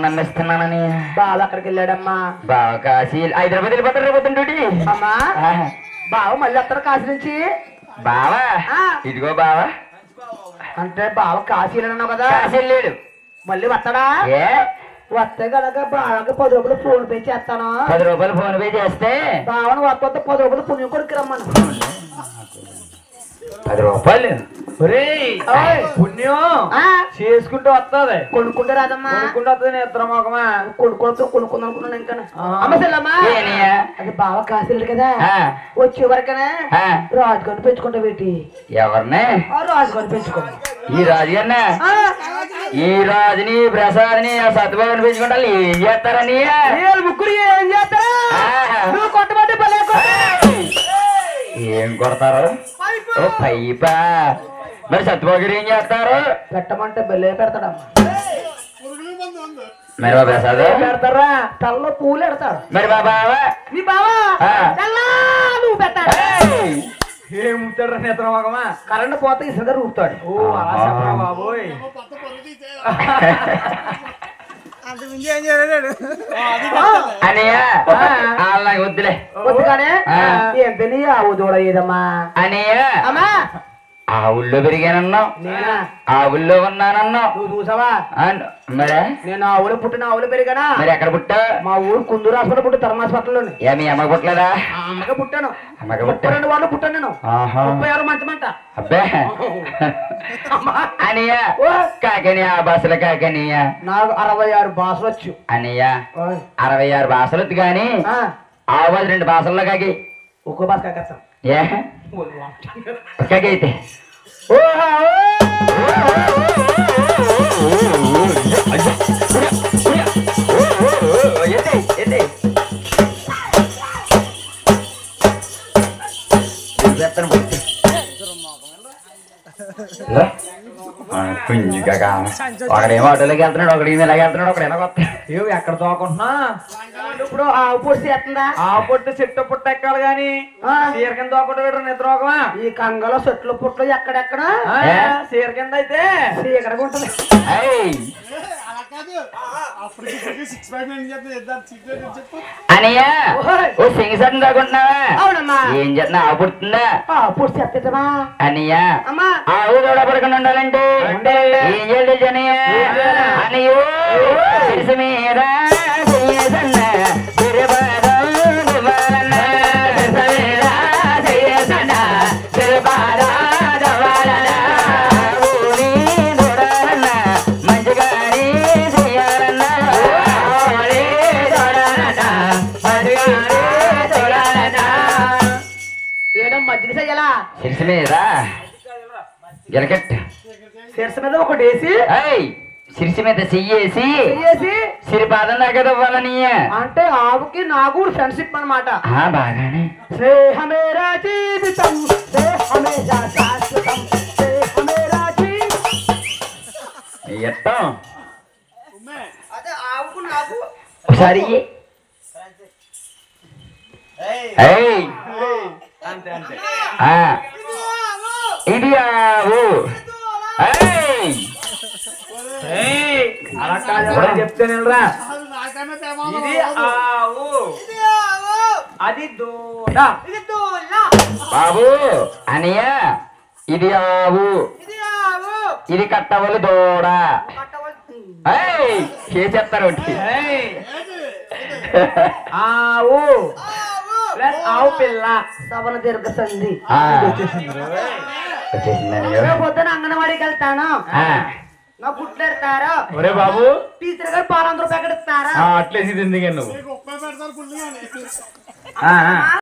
నన్నిస్తున్నానని బావ అక్కడికి వెళ్ళాడమ్మా. బావ కాశీ హైదరాబాద్ వెళ్ళిపోతారు రేపోతుంటే అమ్మా. బావ మళ్ళీ వస్తారు కాశీ నుంచి. బావా ఇదిగో బావా అంటే బావ కాశీ వెళ్ళన్నావు కదా. కాశీ వెళ్ళాడు మళ్ళీ వస్తాడా? ఏ వస్తే కనుక బావకి 10 రూపాయలు ఫోన్ పే చేస్తాను. 10 రూపాయలు ఫోన్ పే చేస్తే బావను వస్తే 10 రూపాయలు పుణ్యం కొడుకు రమ్మను. 10 రూపాయలు పుణ్యం చేసుకుంటూ వస్తుంది. కొనుక్కుంటే రాదమ్మా. కొనుక్కుంటూ వస్తుంది. ఇద్దరు మొగమా కొనుక్కుందాం అనుకున్నాను. ఇంకా అమ్మా అది బావ కాశీలు కదా. వచ్చే వరకనే రాజుగారిని పెంచుకుంటా పెట్టి. ఎవరిని? రాజుగారిని పెంచుకోండి. ఈ రాజుగారిని ఈ రాజుని ప్రసాద్ని సత్యబాబుని పెంచుకుంటా ఏం చేస్తారని ముగ్గురు ఏం చేస్తారా? నువ్వు కొట్టబట్టి ఏం కొడతారు? ఓ పైపా. మరి సత్యబాబు గారు ఏం చేస్తారు? పెట్టమంటే బెల్లే పెడతాడమ్మా. మరి మా ప్రసాద్ పెడతారా? తలలో పూలు పెడతాడు. మరి మా బావా? మీ బావా నువ్వు పెట్టాడు. ఏముతాడు నేత్రమగమా? కరెంట్ పోతే ఇసుక ఊపుతాడు. ఓ అలా చెప్పరా బాబోయ్. అనియా అలాగే వద్దులే వద్దుగానే ఎంత ఆవు దూడ ఏదమ్మా అనియా. అమ్మా ఆ ఊళ్ళో పెరిగానన్నావు. నేనా? ఆ ఊళ్ళో ఉన్నానన్నావు. నువ్వు చూసావా? మరే నేను ఆ ఊళ్ళో పుట్టిన ఆ ఊళ్ళో పెరిగానా? మరి ఎక్కడ పుట్టా? మా ఊరు కుందూరు హాస్పిటల్ పుట్టి ధర్మ హాస్పిటల్లోని. ఏ మీ అమ్మకి పుట్టలేదా? అమ్మగా పుట్టాను. అమ్మగా పుట్టా. 32 వాళ్ళు పుట్టాను నేను. 36 మంచమంట. అబ్బే అనియా కాకనియా భాషలు కాకనియా నాకు 66 భాషలు వచ్చు అనియా. 66 భాషలు వచ్చు గాని ఆవాజ్ 2 భాషల్లో కాకి ఒక్కో భాష కాకేస్తాం. ఏ కాకైతే కుంజిగా ఒకడేమో ఆటోలోకి వెళ్తున్నాడు, ఒకటి ఇలాగ వెళ్తున్నాడు, ఒకడు ఎలా వస్తాడు. ఎక్కడ తోకుంటున్నా? ఇప్పుడు ఆవు పొట్టు చేస్తుందా? ఆవు పొట్టు చెట్టు పుట్ట ఎక్కాలి గాని సీర కింద తోకుంటూ నిద్రమా. ఈ కంగలో చెట్లు పుట్లు ఎక్కడెక్కడ సీర కింద అయితే సీకడగా ఉంటుంది. అనియా ఓ సింగసన్ తాగుంటున్నావా? అవునమ్మా. ఏం చేస్తున్నా? ఆవు పుడుతుందా? పొట్టు చేస్తుందమ్మా. అనియా అమ్మా ఆవు దూడపడకుండా ఉండాలంటే ఏం చేయాలి జనయ్య? అనియో మీద మజ్జిగ చెయ్యాలా? శిరస మీద గిలకెట్ శిరస మీద ఒకటి వేసి శిరస మీద చెయ్యేసి సిరిపాదం దాకా ఇవ్వాలని. అంటే ఆవుకి నాకు ఫ్రెండ్షిప్ అన్నమాట. బాగానే స్నేహమేరా జీవితం స్నేహమేరా శాశ్వతం స్నేహమేరా ఎత్తాం. అదే ఆవుకు నాకు ఒకసారి ఇది ఆవు చెప్తానేరా. ఇది ఆవు అది దూడ. బాబు అనియా ఇది ఆవు ఇది కట్టవలు దూడ. చేస్తారు ఆవు ఆవు పిల్ల సవన దీర్ఘ సంధి వచ్చేసిందని పొద్దున అంగన్వాడికి వెళ్తాను. నా గుడ్లు ఎడతారు. ఒరే బాబు టీచర్ గారు పాలందరూ ప్యాకెట్ ఇస్తారా? అట్లేసి ఎందుకే నువ్వు